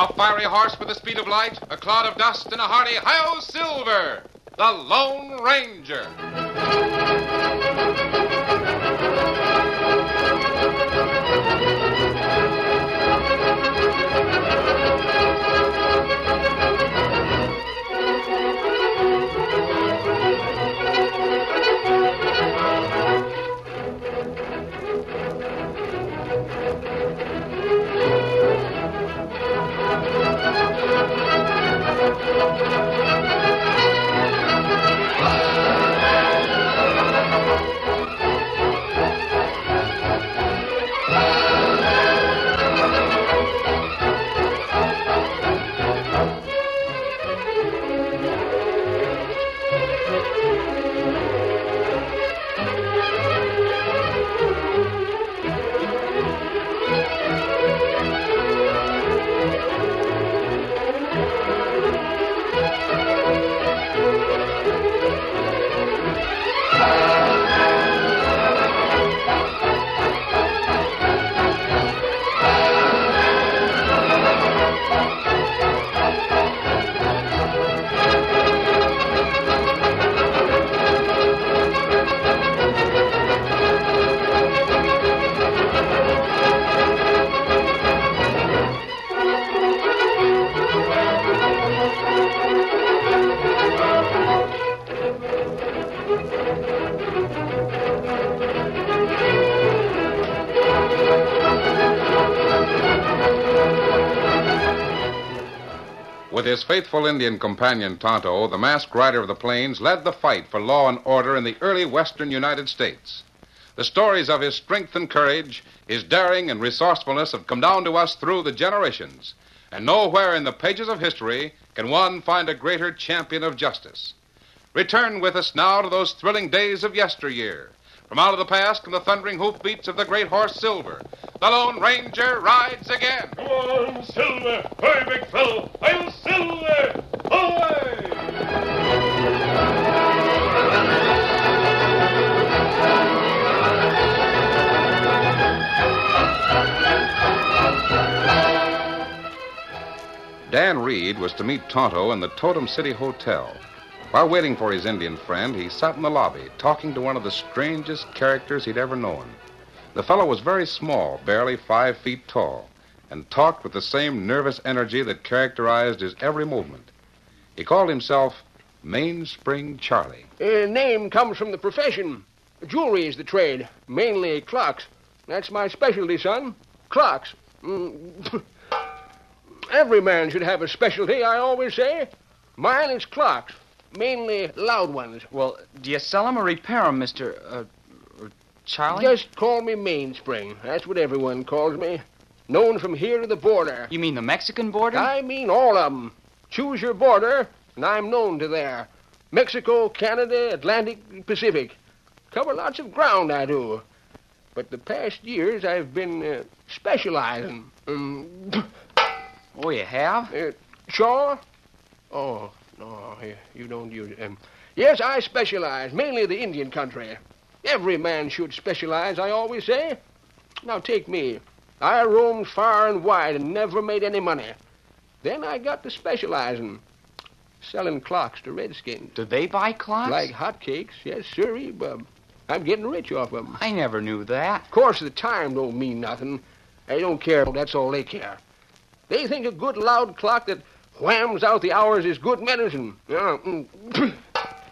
A fiery horse with the speed of light, a cloud of dust, and a hearty hi-yo silver, the Lone Ranger. With his faithful Indian companion, Tonto, the masked rider of the plains led the fight for law and order in the early western United States. The stories of his strength and courage, his daring and resourcefulness have come down to us through the generations. And nowhere in the pages of history can one find a greater champion of justice. Return with us now to those thrilling days of yesteryear. From out of the past come the thundering hoofbeats of the great horse Silver. The Lone Ranger rides again. Come on, Silver! Hurry, big fellow! I'm Silver! Away! Dan Reed was to meet Tonto in the Totem City Hotel. While waiting for his Indian friend, he sat in the lobby talking to one of the strangest characters he'd ever known. The fellow was very small, barely 5 feet tall, and talked with the same nervous energy that characterized his every movement. He called himself Mainspring Charlie. Name comes from the profession. Jewelry is the trade, mainly clocks. That's my specialty, son. Clocks. Every man should have a specialty, I always say. Mine is clocks. Mainly loud ones. Well, do you sell 'em or repair 'em, Mr. Charlie? Just call me Mainspring. That's what everyone calls me. Known from here to the border. You mean the Mexican border? I mean all of 'em. Choose your border, and I'm known to there. Mexico, Canada, Atlantic, Pacific. Cover lots of ground, I do. But the past years I've been specializing. Oh, you have? Shaw? Oh, no, you don't use it. Yes, I specialize, mainly the Indian country. Every man should specialize, I always say. Now, take me. I roamed far and wide and never made any money. Then I got to specializing. Selling clocks to redskins. Do they buy clocks? Like hotcakes, yes, sirree, bub. I'm getting rich off of them. I never knew that. Of course, the time don't mean nothing. They don't care, that's all they care. They think a good loud clock that whams out the hours is good medicine.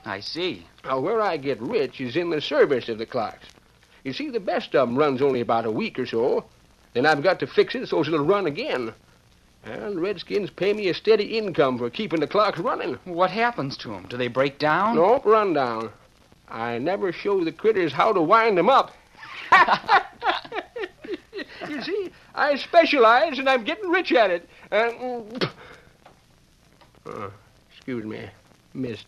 I see. Now, where I get rich is in the service of the clocks. You see, the best of 'em runs only about a week or so. Then I've got to fix it so it'll run again. And the redskins pay me a steady income for keeping the clocks running. What happens to 'em? Do they break down? Nope, run down. I never show the critters how to wind 'em up. You see, I specialize and I'm getting rich at it. Excuse me, missed.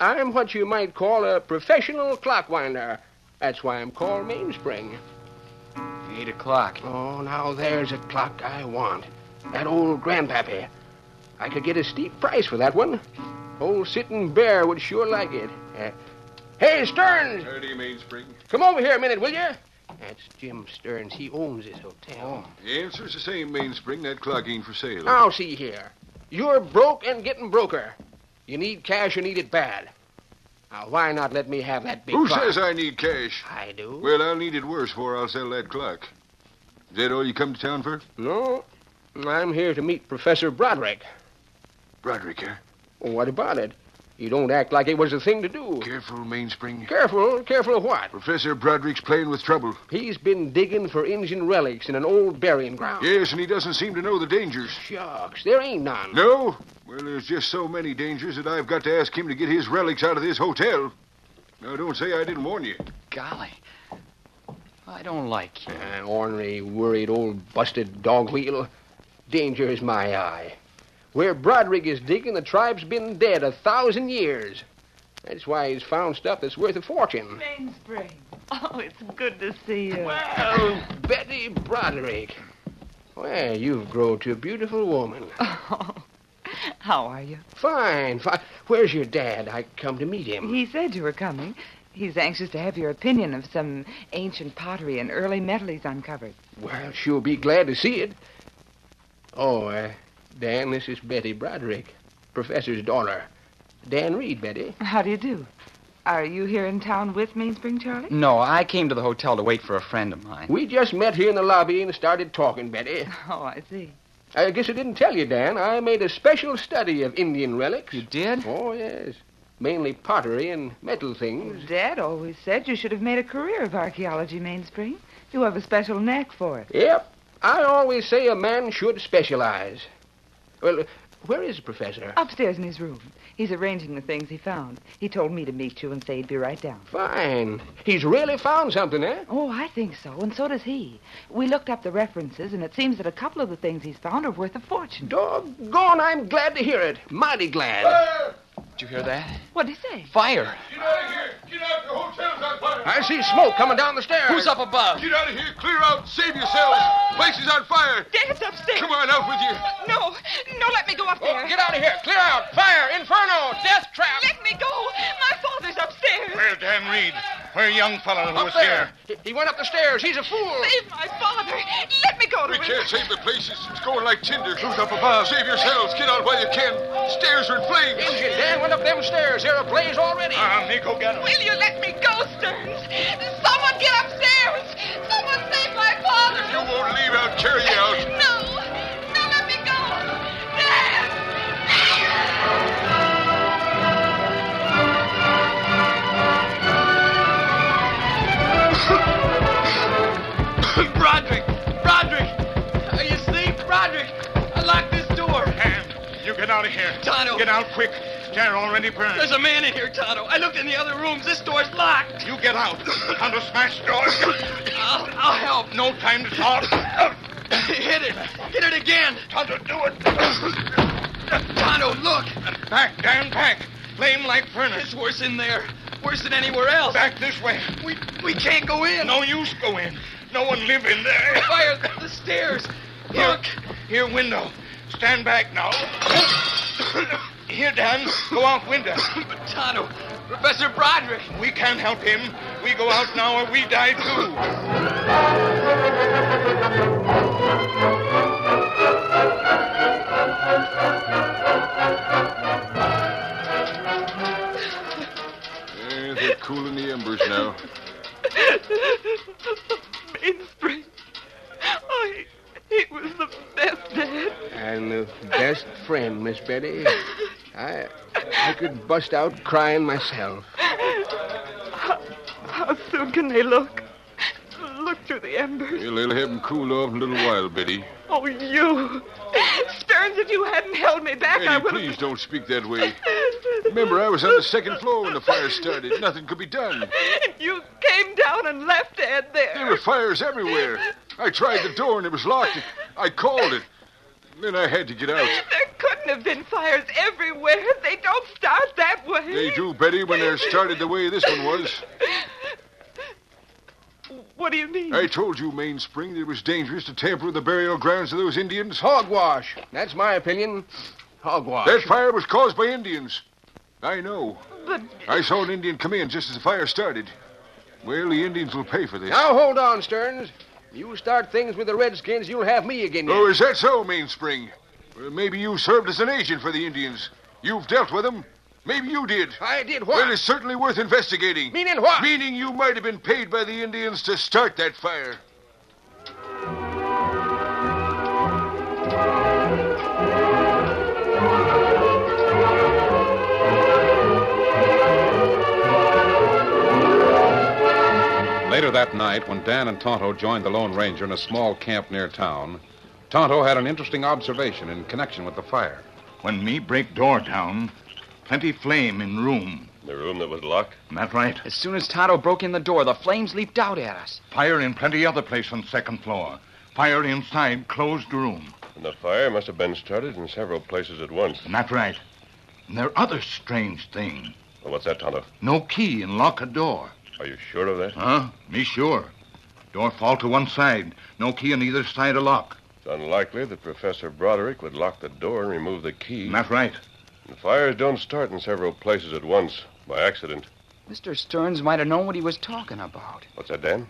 I'm what you might call a professional clockwinder. That's why I'm called Mainspring. 8 o'clock. Oh, now there's a clock I want. That old grandpappy. I could get a steep price for that one. Old Sitting Bear would sure like it. Hey, Stearns! Howdy, Mainspring. Come over here a minute, will you? That's Jim Stearns. He owns this hotel. The answer's the same, Mainspring. That clock ain't for sale. Now, see here. You're broke and getting broker. You need cash, you need it bad. Now, why not let me have that big Who clock? says I need cash? I do. Well, I'll need it worse before I'll sell that clock. Is that all you come to town for? No, I'm here to meet Professor Broderick. Broderick, huh? Well, what about it? You don't act like it was a thing to do. Careful, Mainspring. Careful? Careful of what? Professor Broderick's playing with trouble. He's been digging for Indian relics in an old burying ground. Yes, and he doesn't seem to know the dangers. Shucks, there ain't none. No? Well, there's just so many dangers that I've got to ask him to get his relics out of this hotel. Now, don't say I didn't warn you. Golly. I don't like you. Ornery, worried old busted dog wheel. Danger is my eye. Where Broderick is digging, the tribe's been dead 1,000 years. That's why he's found stuff that's worth a fortune. Mainspring. Oh, it's good to see you. Well, Betty Broderick. Well, you've grown to a beautiful woman. Oh, how are you? Fine, fine. Where's your dad? I come to meet him. He said you were coming. He's anxious to have your opinion of some ancient pottery and early metal he's uncovered. Well, sure be glad to see it. Oh, Dan, this is Betty Broderick, Professor's daughter. Dan Reed, Betty. How do you do? Are you here in town with Mainspring, Charlie? No, I came to the hotel to wait for a friend of mine. We just met here in the lobby and started talking, Betty. Oh, I see. I guess I didn't tell you, Dan. I made a special study of Indian relics. You did? Oh, yes. Mainly pottery and metal things. Dad always said you should have made a career of archaeology, Mainspring. You have a special knack for it. Yep. I always say a man should specialize. Well, where is the professor? Upstairs in his room. He's arranging the things he found. He told me to meet you and say he'd be right down. Fine. He's really found something, eh? Oh, I think so, and so does he. We looked up the references, and it seems that a couple of the things he's found are worth a fortune. Doggone, I'm glad to hear it. Mighty glad. Fire! Did you hear that? What'd he say? Fire. Get out of here! Get out! The hotel's on fire! I see smoke coming down the stairs. Who's up above? Get out of here! Clear out! Save yourselves! Place is on fire! Dad's upstairs. Come on, out with you! No, let me go up there. Get out of here. Clear out. Fire. Inferno. Death trap. Let me go. My father's upstairs. Where's Dan Reed? Where young fellow who Up was there. here? He went up the stairs. He's a fool. Save my father. Let me go to We him. can't save the place. It's going like tinder. Who's up above? Save yourselves. Get out while you can. Stairs are in flames. Injun Dan went up them stairs. They're ablaze already. Nico, get him. Will you let me go, Stearns? Someone get upstairs. Someone save my father. If you won't leave, I'll carry you out. No, let me go. Dad! Broderick! Are you asleep? Broderick! Unlock this door! You get out of here. Tonto. Get out quick. They're already burned. There's a man in here, Tonto. I looked in the other rooms. This door's locked. You get out. Tonto, smash the door. I'll help. No time to talk. Hit it. Hit it again. Tonto, do it. Tonto, look. Back, Dan, back. Flame like furnace. It's worse in there. Worse than anywhere else. Back this way. We can't go in. No use go in. No one live in there. Fire the stairs. Look. Here, window. Stand back now. Here, Dan. Go out window. But Tonto, Professor Broderick. We can't help him. We go out now or we die too. They're cooling the embers now. Mainspring. Oh, he was the best dad. And the best friend, Miss Betty. I could bust out crying myself. How soon can they look? Look through the embers. Well, they'll have them cool off in a little while, Betty. Oh, you. Stearns, if you hadn't held me back, I Betty, would please don't speak that way. Remember, I was on the second floor when the fire started. Nothing could be done. You came down and left Dad there. There were fires everywhere. I tried the door and it was locked. I called it. Then I had to get out. There couldn't have been fires everywhere. They don't start that way. They do, Betty, when they're started the way this one was. What do you mean? I told you, Mainspring, that it was dangerous to tamper with the burial grounds of those Indians. Hogwash. That's my opinion. Hogwash. That fire was caused by Indians. I know. But I saw an Indian come in just as the fire started. Well, the Indians will pay for this. Now, hold on, Stearns. You start things with the Redskins, you'll have me again. Oh, is that so, Mainspring? Well, maybe you served as an agent for the Indians. You've dealt with them. Maybe you did. I did what? Well, it's certainly worth investigating. Meaning what? Meaning you might have been paid by the Indians to start that fire. Later that night, when Dan and Tonto joined the Lone Ranger in a small camp near town, Tonto had an interesting observation in connection with the fire. When me break door down, plenty flame in room. The room that was locked? That right? As soon as Tonto broke in the door, the flames leaped out at us. Fire in plenty other place on second floor. Fire inside closed room. And the fire must have been started in several places at once. That right. And there other strange thing. Well, what's that, Tonto? No key and lock a door. Are you sure of that? Huh? Me sure. Door fall to one side. No key on either side of lock. It's unlikely that Professor Broderick would lock the door and remove the key. That right. The fires don't start in several places at once, by accident. Mr. Stearns might have known what he was talking about. What's that, Dan?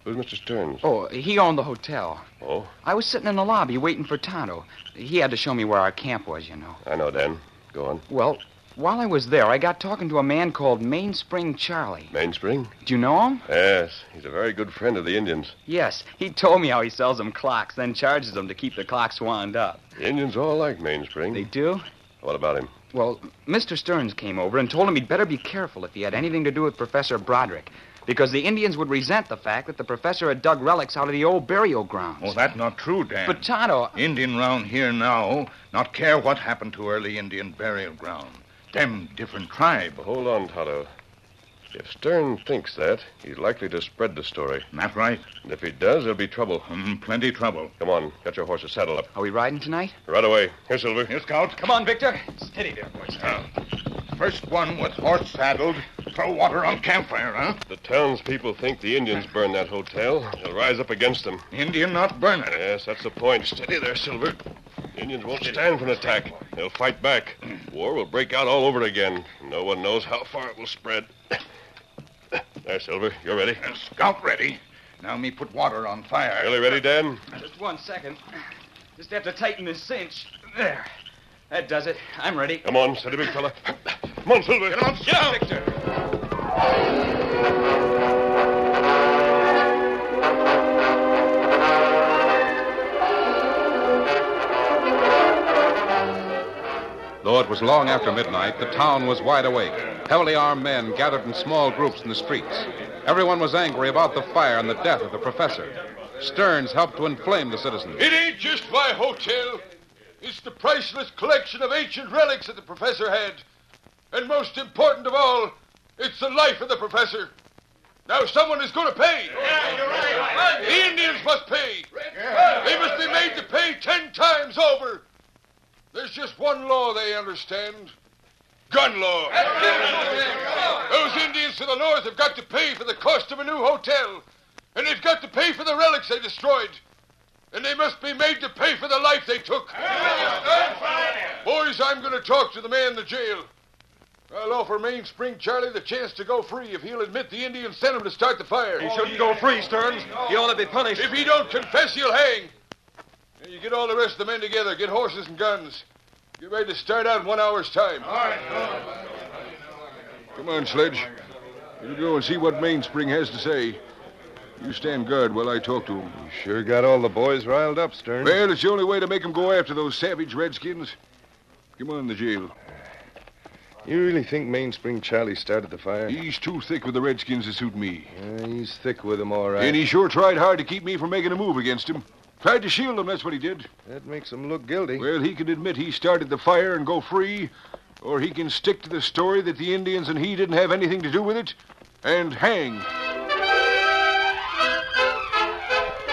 Who's Mr. Stearns? Oh, he owned the hotel. Oh? I was sitting in the lobby waiting for Tonto. He had to show me where our camp was, you know. I know, Dan. Go on. Well, while I was there, I got talking to a man called Mainspring Charlie. Mainspring? Do you know him? Yes. He's a very good friend of the Indians. Yes. He told me how he sells them clocks, then charges them to keep the clocks wound up. The Indians all like Mainspring. They do? What about him? Well, Mr. Stearns came over and told him he'd better be careful if he had anything to do with Professor Broderick, because the Indians would resent the fact that the professor had dug relics out of the old burial grounds. Oh, that's not true, Dan. But Tonto... Indian round here now not care what happened to early Indian burial ground. Them different tribe. Well, hold on, Tonto. If Stern thinks that, he's likely to spread the story. That right? And if he does, there'll be trouble. Plenty trouble. Come on, get your horses saddled up. Are we riding tonight? Right away. Here, Silver. Here, Scout. Come on, Victor. Steady there, boys. First one with horse saddled, throw water on campfire, huh? The townspeople think the Indians burned that hotel. They'll rise up against them. Indian not burn it. Yes, that's the point. Steady there, Silver. The Indians won't stand for an attack. They'll fight back. War will break out all over again. No one knows how far it will spread. There, Silver. You're ready. Scout ready. Now me put water on fire. Really ready, Dan? Just 1 second. Just have to tighten this cinch. There. That does it. I'm ready. Come on, steady, big fella. Come on, Silver. Get on, Get out, Victor. Though it was long after midnight, the town was wide awake. Heavily armed men gathered in small groups in the streets. Everyone was angry about the fire and the death of the professor. Stearns helped to inflame the citizens. It ain't just my hotel. It's the priceless collection of ancient relics that the professor had. And most important of all, it's the life of the professor. Now someone is going to pay. Yeah, you're right. The Indians must pay. They must be made to pay 10 times over. There's just one law they understand. Gun law. Those Indians to the north have got to pay for the cost of a new hotel. And they've got to pay for the relics they destroyed. And they must be made to pay for the life they took. Boys, I'm going to talk to the man in the jail. I'll offer Mainspring Charlie the chance to go free if he'll admit the Indians sent him to start the fire. He shouldn't go free, Stearns. He ought to be punished. If he don't confess, he'll hang. Now, you get all the rest of the men together. Get horses and guns. Get ready to start out in 1 hour's time. All right. Come on, Sledge. You go and see what Mainspring has to say. You stand guard while I talk to him. You sure got all the boys riled up, Stern. Well, it's the only way to make them go after those savage redskins. Come on, the jail. You really think Mainspring Charlie started the fire? He's too thick with the redskins to suit me. He's thick with them, all right. And he sure tried hard to keep me from making a move against him. Tried to shield him, that's what he did. That makes him look guilty. Well, he can admit he started the fire and go free, or he can stick to the story that the Indians and he didn't have anything to do with it, and hang.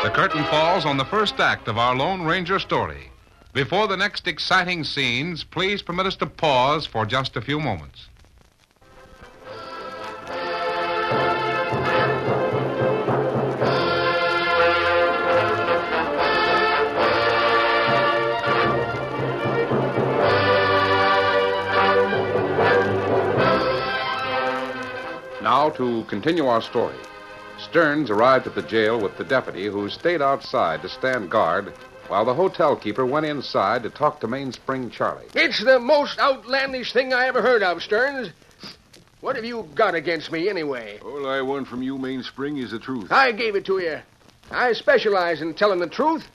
The curtain falls on the first act of our Lone Ranger story. Before the next exciting scenes, please permit us to pause for just a few moments. Now, to continue our story. Stearns arrived at the jail with the deputy, who stayed outside to stand guard, while the hotel keeper went inside to talk to Mainspring Charlie. It's the most outlandish thing I ever heard of, Stearns. What have you got against me, anyway? All I want from you, Mainspring, is the truth. I gave it to you. I specialize in telling the truth.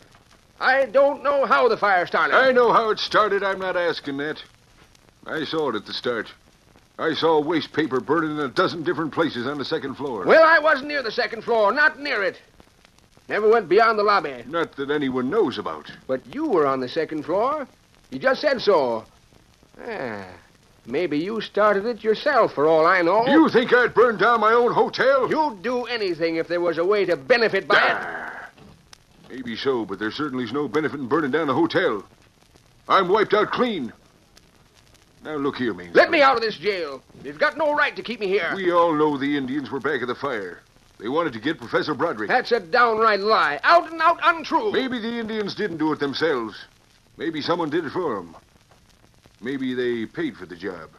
I don't know how the fire started. I know how it started. I'm not asking that. I saw it at the start. I saw waste paper burning in a dozen different places on the second floor. Well, I wasn't near the second floor, not near it. Never went beyond the lobby. Not that anyone knows about. But you were on the second floor. You just said so. Maybe you started it yourself, for all I know. You think I'd burn down my own hotel? You'd do anything if there was a way to benefit by it. Maybe so, but there certainly is no benefit in burning down a hotel. I'm wiped out clean. Now, look here, Mainspring. Let me out of this jail. You've got no right to keep me here. We all know the Indians were back of the fire. They wanted to get Professor Broderick. That's a downright lie. Out and out untrue. Maybe the Indians didn't do it themselves. Maybe someone did it for them. Maybe they paid for the job.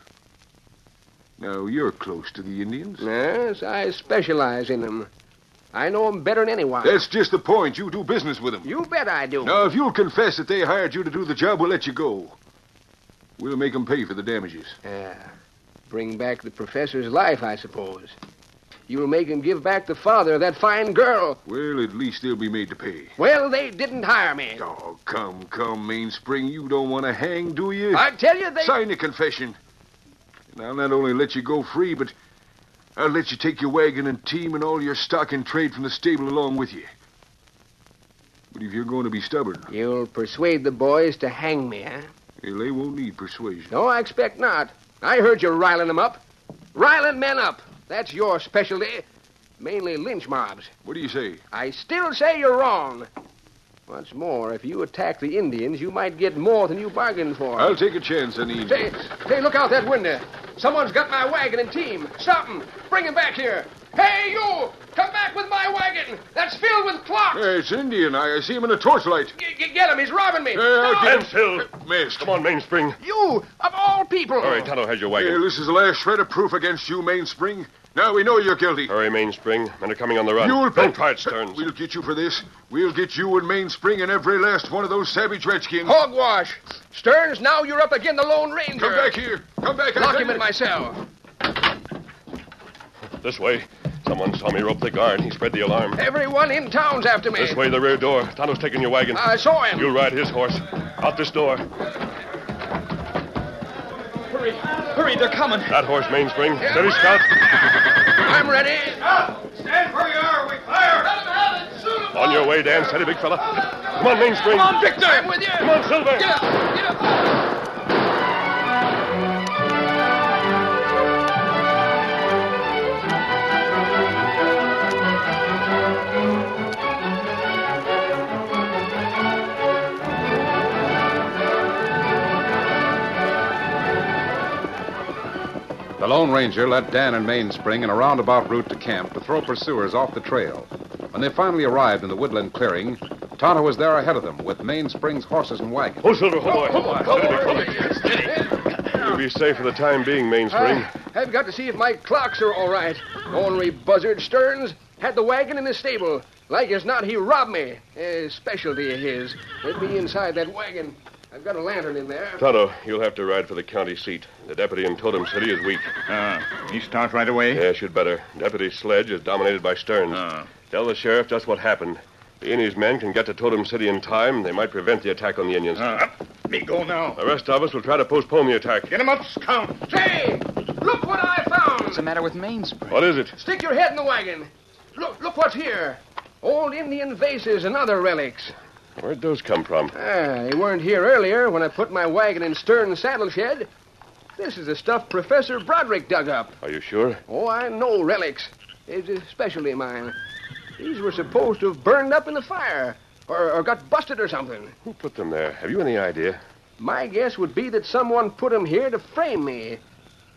Now, you're close to the Indians. Yes, I specialize in them. I know them better than anyone. That's just the point. You do business with them. You bet I do. Now, if you'll confess that they hired you to do the job, we'll let you go. We'll make them pay for the damages. Bring back the professor's life, I suppose. You'll make him give back the father of that fine girl. Well, at least they'll be made to pay. Well, they didn't hire me. Oh, come, Mainspring. You don't want to hang, do you? I tell you, they... Sign the confession. And I'll not only let you go free, but I'll let you take your wagon and team and all your stock and trade from the stable along with you. But if you're going to be stubborn... You'll persuade the boys to hang me, huh? Well, they won't need persuasion. No, I expect not. I heard you riling them up. Riling men up. That's your specialty. Mainly lynch mobs. What do you say? I still say you're wrong. What's more, if you attack the Indians, you might get more than you bargained for. I'll take a chance on the Indians. Hey, look out that window. Someone's got my wagon and team. Stop him. Bring him back here. Hey, you! Come back with my wagon. That's filled with clocks. Hey, it's Indian. I see him in a torchlight. Get him. He's robbing me. Stand still. Missed. Come on, Mainspring. You, of all people. All right, Tonto has your wagon. Hey, this is the last shred of proof against you, Mainspring. Now we know you're guilty. Hurry, Mainspring. Men are coming on the run. You'll Don't try it, Stearns. We'll get you for this. We'll get you and Mainspring and every last one of those savage redskins. Hogwash. Stearns, now you're up again the Lone Ranger. Come back here. Come back. Lock him in my cell. This way. Someone saw me rope the guard. He spread the alarm. Everyone in town's after me. This way, the rear door. Tonto's taking your wagon. I saw him. You'll ride his horse. Out this door. Hurry, they're coming. That horse, Mainspring. Steady, Scout. I'm ready. Stand where you are. We fire. Let him have it. Shoot him. On your way, Dan. Steady, big fella. Come on, Mainspring. Come on, Victor. I'm with you. Come on, Silver. Get up. Get up. The Lone Ranger led Dan and Mainspring in a roundabout route to camp to throw pursuers off the trail. When they finally arrived in the woodland clearing, Tonto was there ahead of them with Mainspring's horses and wagon. Oh, Silver, oh, boy. Steady, big fella. You'll be safe for the time being, Mainspring. I've got to see if my clocks are all right. Ornery buzzard Stearns had the wagon in the stable. Like as not, he robbed me. Specialty of his. Let me inside that wagon. I've got a lantern in there. Tonto, you'll have to ride for the county seat. The deputy in Totem City is weak. He start right away? Yes, you'd better. Deputy's sledge is dominated by Stearns. Tell the sheriff just what happened. He and his men can get to Totem City in time. They might prevent the attack on the Indians. Me go now. The rest of us will try to postpone the attack. Get him up, Scout. Say, look what I found. What's the matter with Mainspring? What is it? Stick your head in the wagon. Look what's here. Old Indian vases and other relics. Where'd those come from? They weren't here earlier when I put my wagon in Stearns' saddle shed. This is the stuff Professor Broderick dug up. Are you sure? Oh, I know relics. It's especially mine. These were supposed to have burned up in the fire or got busted or something. Who put them there? Have you any idea? My guess would be that someone put them here to frame me.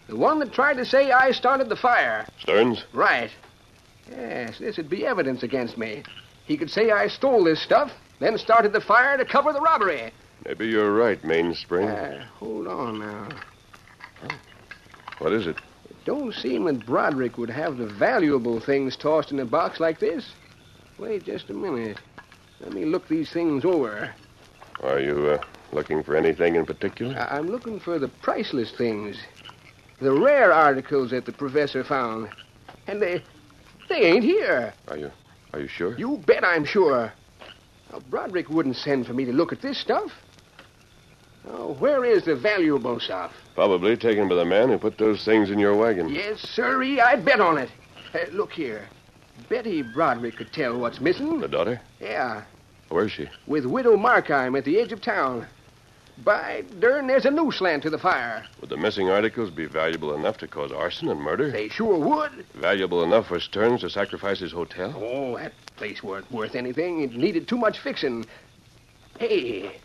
The one that tried to say I started the fire. Stearns? Right. Yes, this would be evidence against me. He could say I stole this stuff, then started the fire to cover the robbery. Maybe you're right, Mainspring. Hold on now. What is it? Don't seem that Broderick would have the valuable things tossed in a box like this. Wait just a minute. Let me look these things over. Are you looking for anything in particular? I'm looking for the priceless things. The rare articles that the professor found. And they ain't here. Are you sure? You bet I'm sure. Now, Broderick wouldn't send for me to look at this stuff. Oh, where is the valuable stuff? Probably taken by the man who put those things in your wagon. Yes, sirree, I bet on it. Look here. Betty Broderick could tell what's missing. The daughter? Yeah, Where's she? with Widow Markheim at the edge of town. By darn, there's a new slant to the fire. Would the missing articles be valuable enough to cause arson and murder? They sure would. Valuable enough for Stearns to sacrifice his hotel? Oh, that place weren't worth anything. It needed too much fixing. Hey,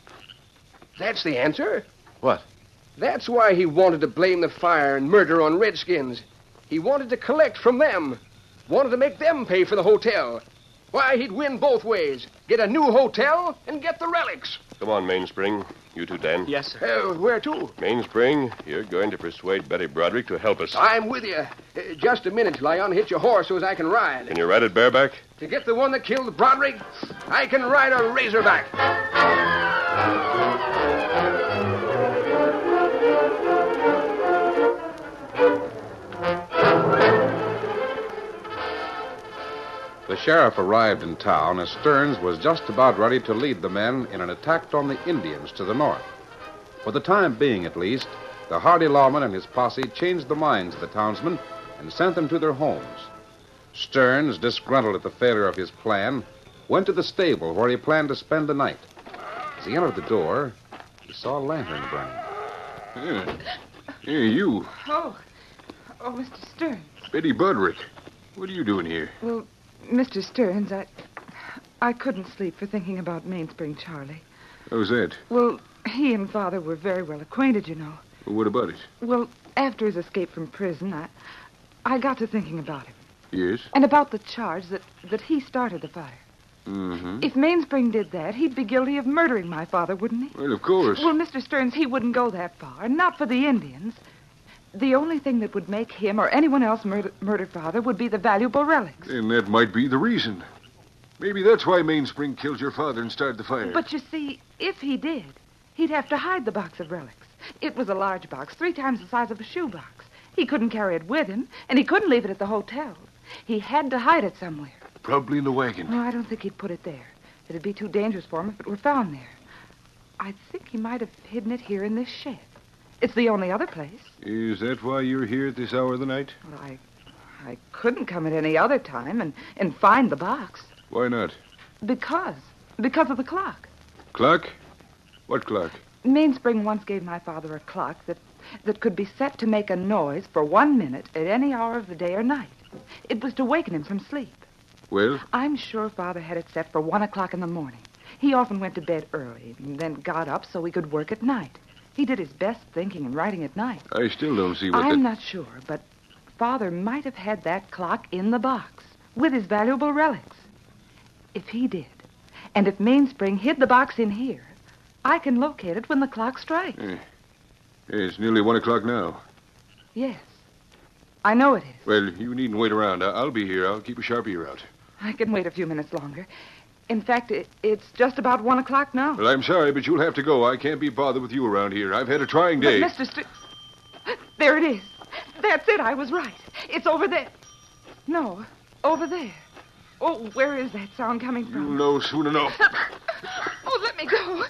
that's the answer. What? That's why he wanted to blame the fire and murder on Redskins. He wanted to collect from them. Wanted to make them pay for the hotel. Why, he'd win both ways. Get a new hotel and get the relics. Come on, Mainspring. You too, Dan. Yes, sir. Where to? Mainspring, you're going to persuade Betty Broderick to help us. I'm with you. Just a minute till I unhitch your horse so as I can ride. Can you ride it bareback? To get the one that killed Broderick, I can ride a razorback. The sheriff arrived in town as Stearns was just about ready to lead the men in an attack on the Indians to the north. For the time being, at least, the hardy lawman and his posse changed the minds of the townsmen and sent them to their homes. Stearns, disgruntled at the failure of his plan, went to the stable where he planned to spend the night. As he entered the door, he saw a lantern burning. Hey, you. Oh, Mr. Stearns. Betty Broderick. What are you doing here? Well, Mr. Stearns, I couldn't sleep for thinking about Mainspring Charlie. How's that? Well, he and Father were very well acquainted, you know. Well, what about it? Well, after his escape from prison, I got to thinking about him. Yes? And about the charge that he started the fire. Mm-hmm. If Mainspring did that, he'd be guilty of murdering my father, wouldn't he? Well, of course. Well, Mr. Stearns, he wouldn't go that far. Not for the Indians. The only thing that would make him or anyone else murder Father would be the valuable relics. And that might be the reason. Maybe that's why Mainspring killed your father and started the fire. But you see, if he did, he'd have to hide the box of relics. It was a large box, 3 times the size of a shoebox. He couldn't carry it with him, and he couldn't leave it at the hotel. He had to hide it somewhere. Probably in the wagon. No, I don't think he'd put it there. It'd be too dangerous for him if it were found there. I think he might have hidden it here in this shed. It's the only other place. Is that why you're here at this hour of the night? Well, I couldn't come at any other time and find the box. Why not? Because of the clock. Clock? What clock? Mainspring once gave my father a clock that could be set to make a noise for 1 minute at any hour of the day or night. It was to waken him from sleep. Well? I'm sure Father had it set for 1 o'clock in the morning. He often went to bed early and then got up so he could work at night. He did his best thinking and writing at night. I still don't see what I'm not sure, but Father might have had that clock in the box with his valuable relics. If he did, and if Mainspring hid the box in here, I can locate it when the clock strikes. It's nearly 1 o'clock now. Yes, I know it is. Well, you needn't wait around. I'll be here. I'll keep a sharp ear out. I can wait a few minutes longer. In fact, it's just about 1 o'clock now. Well, I'm sorry, but you'll have to go. I can't be bothered with you around here. I've had a trying day. But there it is. That's it. I was right. It's over there. No, over there. Oh, where is that sound coming from? You'll know soon enough. Oh, let me go.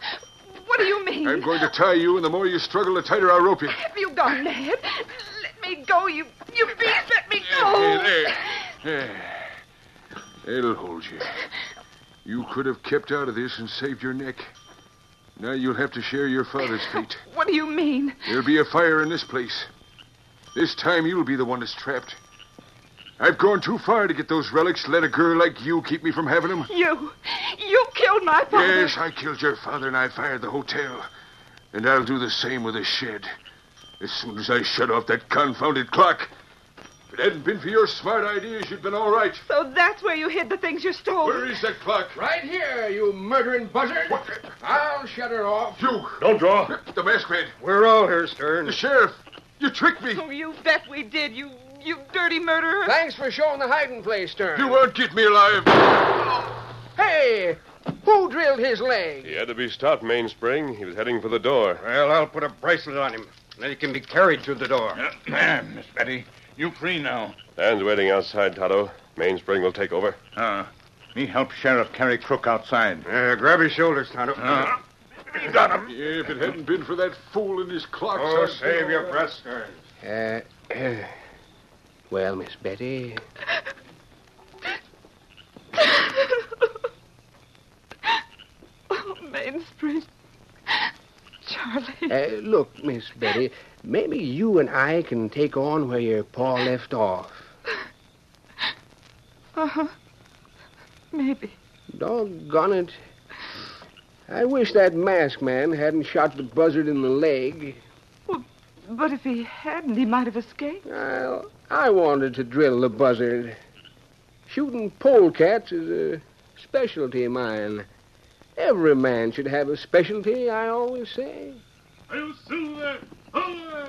What do you mean? I'm going to tie you, and the more you struggle, the tighter I'll rope you. Have you gone mad? Let me go, you beast. Let me go. There. It'll hold you. You could have kept out of this and saved your neck. Now you'll have to share your father's fate. What do you mean? There'll be a fire in this place. This time you'll be the one that's trapped. I've gone too far to get those relics. Let a girl like you keep me from having them. You killed my father. Yes, I killed your father and I fired the hotel. And I'll do the same with the shed. As soon as I shut off that confounded clock. If it hadn't been for your smart ideas, you'd been all right. So that's where you hid the things you stole. Where is that clock? Right here, you murdering buzzard. What? I'll shut her off. You. Don't draw. The masked man. We're all here, Stearns. The sheriff. You tricked me. Oh, you bet we did, you dirty murderer. Thanks for showing the hiding place, Stern. You won't get me alive. Hey, who drilled his leg? He had to be stopped, Mainspring. He was heading for the door. Well, I'll put a bracelet on him. Then he can be carried through the door. Miss Betty, you free now. Dan's waiting outside, Tonto. Mainspring will take over. Me help Sheriff carry Crook outside. Grab his shoulders, Tonto. You got him. Yeah, if it hadn't been for that fool and his clocks... Oh, I'd save be your all breath, Stearns. Well, Miss Betty, Oh, Mainspring. Charlie. look, Miss Betty, maybe you and I can take on where your pa left off. Uh-huh. Maybe. Doggone it. I wish that masked man hadn't shot the buzzard in the leg. Well, but if he hadn't, he might have escaped. Well, I wanted to drill the buzzard. Shooting polecats is a specialty of mine. Every man should have a specialty, I always say. Hail Silver! Away!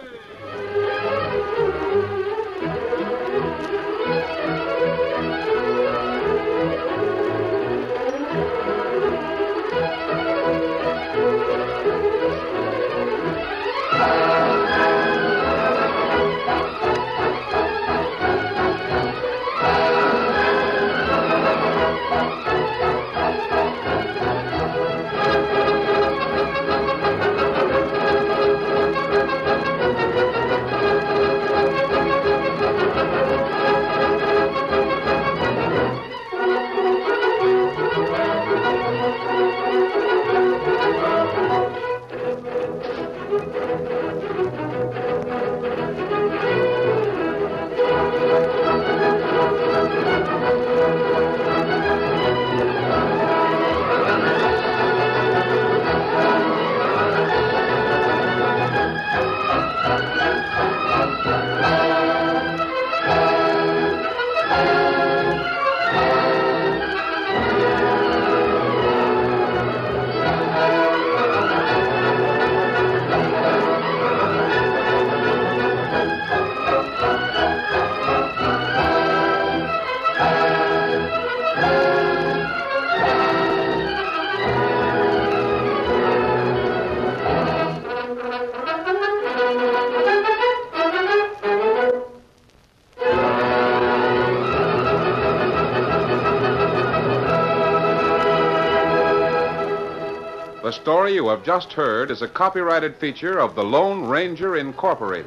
The story you have just heard is a copyrighted feature of the Lone Ranger Incorporated.